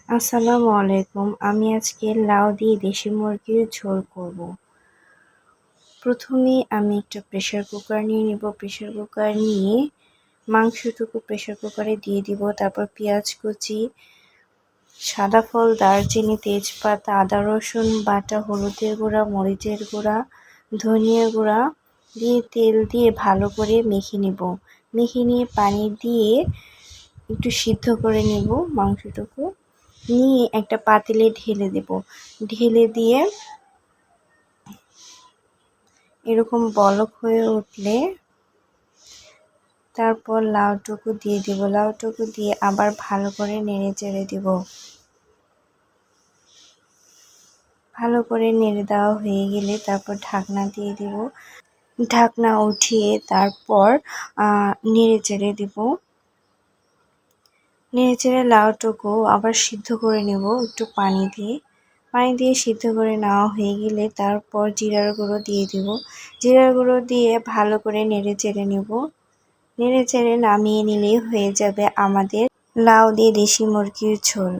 আসসালামু আলাইকুম। আমি আজকে লাউ দিয়ে দেশি মুরগির ঝোল করব। প্রথমে আমি একটা প্রেসার কুকার নিয়ে নিব। প্রেসার কুকার নিয়ে মাংসটুকু প্রেসার কুকারে দিয়ে দিব। তারপর পেঁয়াজ কুচি, সাদা ফল, দারচিনি, তেজপাতা, আদা রসুন বাটা, হলুদের গুঁড়া, মরিচের গুঁড়া, ধনিয়ার গুঁড়া দিয়ে তেল দিয়ে ভালো করে মেখে নিব। মেখে নিয়ে পানি দিয়ে একটু সিদ্ধ করে নিব মাংসটুকু। নিয়ে একটা পাতিলে ঢেলে দেব। ঢেলে দিয়ে এরকম বলক হয়ে উঠলে তারপর লাউটুকু দিয়ে দিব। লাউটুকু দিয়ে আবার ভালো করে নেড়ে চেড়ে দিব। ভালো করে নেড়ে দেওয়া হয়ে গেলে তারপর ঢাকনা দিয়ে দিব। ঢাকনা উঠিয়ে তারপর নেড়ে চেড়ে দিব। নেড়ে চেড়ে লাউটুকু আবার সিদ্ধ করে নেব একটু পানি দিয়ে। পানি দিয়ে সিদ্ধ করে নেওয়া হয়ে গেলে তারপর জিরার গুঁড়ো দিয়ে দিব। জিরার গুঁড়ো দিয়ে ভালো করে নেড়ে চেড়ে নেব। নেড়ে চেড়ে নামিয়ে নিলেই হয়ে যাবে আমাদের লাউ দিয়ে দেশি মুরগির ঝোল।